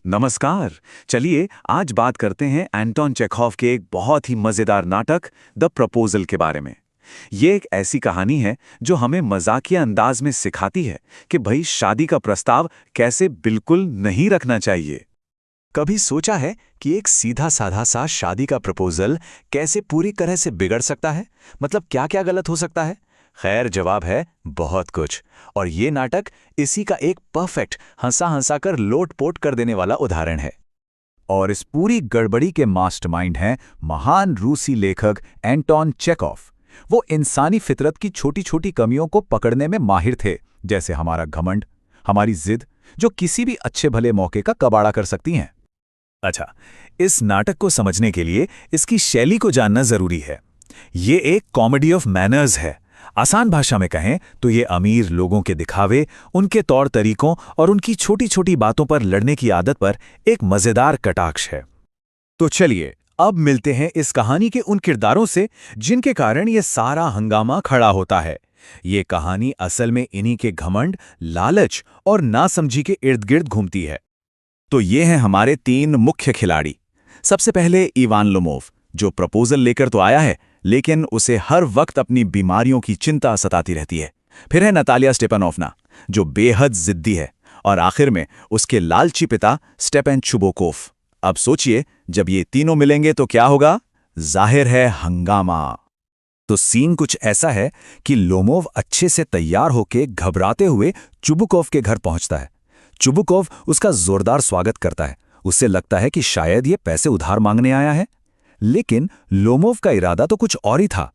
नमस्कार। चलिए आज बात करते हैं एंटोन चेखव के एक बहुत ही मजेदार नाटक द प्रपोजल के बारे में। ये एक ऐसी कहानी है जो हमें मजाकिया अंदाज में सिखाती है कि भाई शादी का प्रस्ताव कैसे बिल्कुल नहीं रखना चाहिए। कभी सोचा है कि एक सीधा साधा सा शादी का प्रपोजल कैसे पूरी तरह से बिगड़ सकता है? मतलब क्या क्या गलत हो सकता है? खैर, जवाब है बहुत कुछ। और ये नाटक इसी का एक परफेक्ट हंसा हंसा कर लोट-पोट कर देने वाला उदाहरण है। और इस पूरी गड़बड़ी के मास्टरमाइंड हैं महान रूसी लेखक एंटोन चेखव। वो इंसानी फितरत की छोटी छोटी कमियों को पकड़ने में माहिर थे, जैसे हमारा घमंड, हमारी जिद, जो किसी भी अच्छे भले मौके का कबाड़ा कर सकती हैं। अच्छा, इस नाटक को समझने के लिए इसकी शैली को जानना जरूरी है। ये एक कॉमेडी ऑफ मैनर्स है। आसान भाषा में कहें तो ये अमीर लोगों के दिखावे, उनके तौर तरीकों और उनकी छोटी छोटी बातों पर लड़ने की आदत पर एक मजेदार कटाक्ष है। तो चलिए अब मिलते हैं इस कहानी के उन किरदारों से जिनके कारण ये सारा हंगामा खड़ा होता है। ये कहानी असल में इन्हीं के घमंड, लालच और नासमझी के इर्द गिर्द घूमती है। तो ये हैं हमारे तीन मुख्य खिलाड़ी। सबसे पहले इवान लोमोव, जो प्रपोजल लेकर तो आया है लेकिन उसे हर वक्त अपनी बीमारियों की चिंता सताती रहती है। फिर है नतालिया स्टेपानोवना, जो बेहद जिद्दी है। और आखिर में उसके लालची पिता स्टेपन चुबुकोव। अब सोचिए, जब ये तीनों मिलेंगे तो क्या होगा? जाहिर है हंगामा। तो सीन कुछ ऐसा है कि लोमोव अच्छे से तैयार होकर घबराते हुए चुबुकोव के घर पहुंचता है। चुबुकोव उसका जोरदार स्वागत करता है। उससे लगता है कि शायद ये पैसे उधार मांगने आया है, लेकिन लोमोव का इरादा तो कुछ और ही था।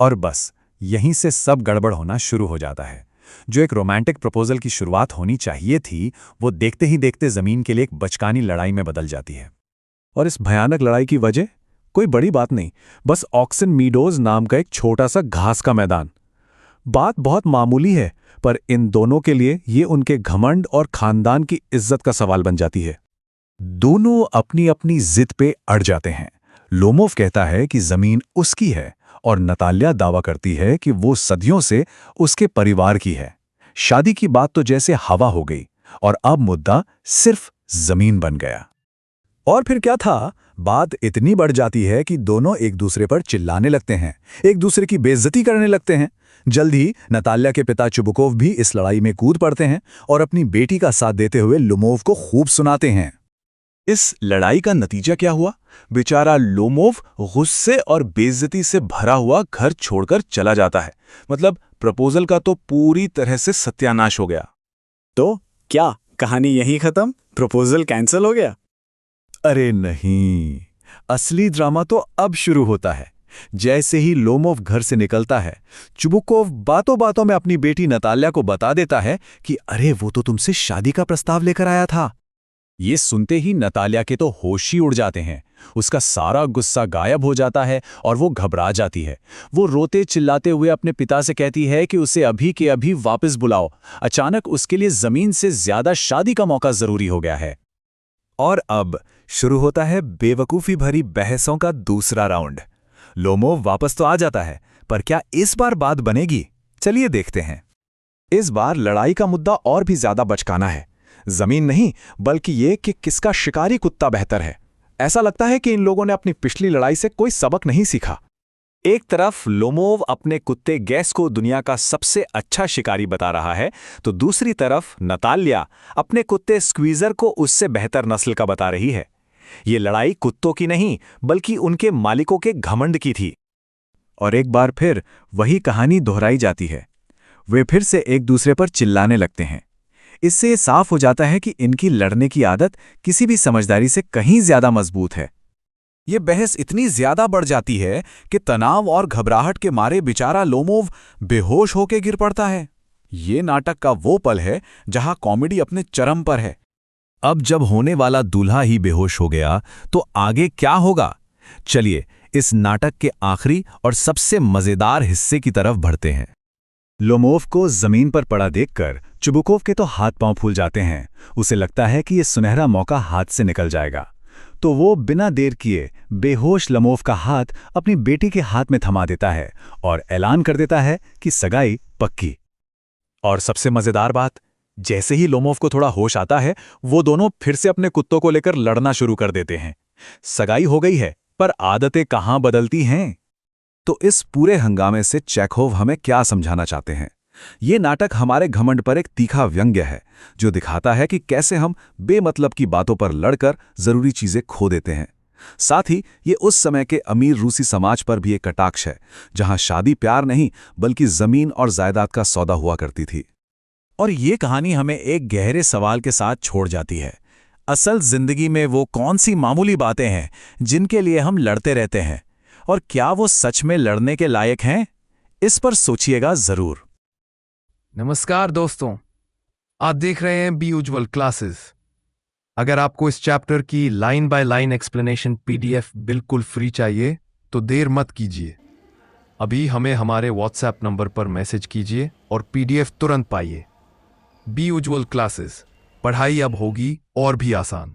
और बस यहीं से सब गड़बड़ होना शुरू हो जाता है। जो एक रोमांटिक प्रपोजल की शुरुआत होनी चाहिए थी, वो देखते ही देखते जमीन के लिए एक बचकानी लड़ाई में बदल जाती है। और इस भयानक लड़ाई की वजह कोई बड़ी बात नहीं, बस ऑक्सन मीडोज नाम का एक छोटा सा घास का मैदान। बात बहुत मामूली है, पर इन दोनों के लिए ये उनके घमंड और खानदान की इज्जत का सवाल बन जाती है। दोनों अपनी अपनी जिद पे अड़ जाते हैं। लोमोव कहता है कि जमीन उसकी है और नतालिया दावा करती है कि वो सदियों से उसके परिवार की है। शादी की बात तो जैसे हवा हो गई और अब मुद्दा सिर्फ जमीन बन गया। और फिर क्या था, बात इतनी बढ़ जाती है कि दोनों एक दूसरे पर चिल्लाने लगते हैं, एक दूसरे की बेइज्जती करने लगते हैं। जल्द ही नतालिया के पिता चुबुकोव भी इस लड़ाई में कूद पड़ते हैं और अपनी बेटी का साथ देते हुए लोमोव को खूब सुनाते हैं। इस लड़ाई का नतीजा क्या हुआ? बेचारा लोमोव गुस्से और बेइज्जती से भरा हुआ घर छोड़कर चला जाता है। मतलब प्रपोजल का तो पूरी तरह से सत्यानाश हो गया। तो क्या कहानी यहीं खत्म? प्रपोजल कैंसिल हो गया? अरे नहीं, असली ड्रामा तो अब शुरू होता है। जैसे ही लोमोव घर से निकलता है, चुबुकोव बातों बातों में अपनी बेटी नतालिया को बता देता है कि अरे वो तो तुमसे शादी का प्रस्ताव लेकर आया था। ये सुनते ही नतालिया के तो होश ही उड़ जाते हैं। उसका सारा गुस्सा गायब हो जाता है और वो घबरा जाती है। वो रोते चिल्लाते हुए अपने पिता से कहती है कि उसे अभी के अभी वापस बुलाओ। अचानक उसके लिए जमीन से ज्यादा शादी का मौका जरूरी हो गया है। और अब शुरू होता है बेवकूफी भरी बहसों का दूसरा राउंड। लोमोव वापस तो आ जाता है, पर क्या इस बार बात बनेगी? चलिए देखते हैं। इस बार लड़ाई का मुद्दा और भी ज्यादा बचकाना है। जमीन नहीं, बल्कि ये कि किसका शिकारी कुत्ता बेहतर है। ऐसा लगता है कि इन लोगों ने अपनी पिछली लड़ाई से कोई सबक नहीं सीखा। एक तरफ लोमोव अपने कुत्ते गैस को दुनिया का सबसे अच्छा शिकारी बता रहा है, तो दूसरी तरफ नतालिया अपने कुत्ते स्क्वीजर को उससे बेहतर नस्ल का बता रही है। ये लड़ाई कुत्तों की नहीं, बल्कि उनके मालिकों के घमंड की थी। और एक बार फिर वही कहानी दोहराई जाती है। वे फिर से एक दूसरे पर चिल्लाने लगते हैं। इससे ये साफ हो जाता है कि इनकी लड़ने की आदत किसी भी समझदारी से कहीं ज्यादा मजबूत है। ये बहस इतनी ज्यादा बढ़ जाती है कि तनाव और घबराहट के मारे बेचारा लोमोव बेहोश होकर गिर पड़ता है। ये नाटक का वो पल है जहां कॉमेडी अपने चरम पर है। अब जब होने वाला दूल्हा ही बेहोश हो गया, तो आगे क्या होगा? चलिए इस नाटक के आखिरी और सबसे मजेदार हिस्से की तरफ बढ़ते हैं। लोमोव को जमीन पर पड़ा देखकर चुबुकोव के तो हाथ पांव फूल जाते हैं। उसे लगता है कि यह सुनहरा मौका हाथ से निकल जाएगा, तो वो बिना देर किए बेहोश लोमोव का हाथ अपनी बेटी के हाथ में थमा देता है और ऐलान कर देता है कि सगाई पक्की। और सबसे मजेदार बात, जैसे ही लोमोव को थोड़ा होश आता है, वो दोनों फिर से अपने कुत्तों को लेकर लड़ना शुरू कर देते हैं। सगाई हो गई है, पर आदतें कहाँ बदलती हैं? तो इस पूरे हंगामे से चेखोव हमें क्या समझाना चाहते हैं? ये नाटक हमारे घमंड पर एक तीखा व्यंग्य है, जो दिखाता है कि कैसे हम बेमतलब की बातों पर लड़कर जरूरी चीजें खो देते हैं। साथ ही ये उस समय के अमीर रूसी समाज पर भी एक कटाक्ष है, जहां शादी प्यार नहीं बल्कि जमीन और जायदाद का सौदा हुआ करती थी। और ये कहानी हमें एक गहरे सवाल के साथ छोड़ जाती है। असल जिंदगी में वो कौन सी मामूली बातें हैं जिनके लिए हम लड़ते रहते हैं, और क्या वो सच में लड़ने के लायक हैं? इस पर सोचिएगा जरूर। नमस्कार दोस्तों, आप देख रहे हैं बी उज्ज्वल क्लासेस। अगर आपको इस चैप्टर की line by line explanation PDF बिल्कुल फ्री चाहिए तो देर मत कीजिए, अभी हमें हमारे व्हाट्सएप नंबर पर मैसेज कीजिए और पीडीएफ तुरंत पाइए। बी उज्ज्वल क्लासेस, पढ़ाई अब होगी और भी आसान।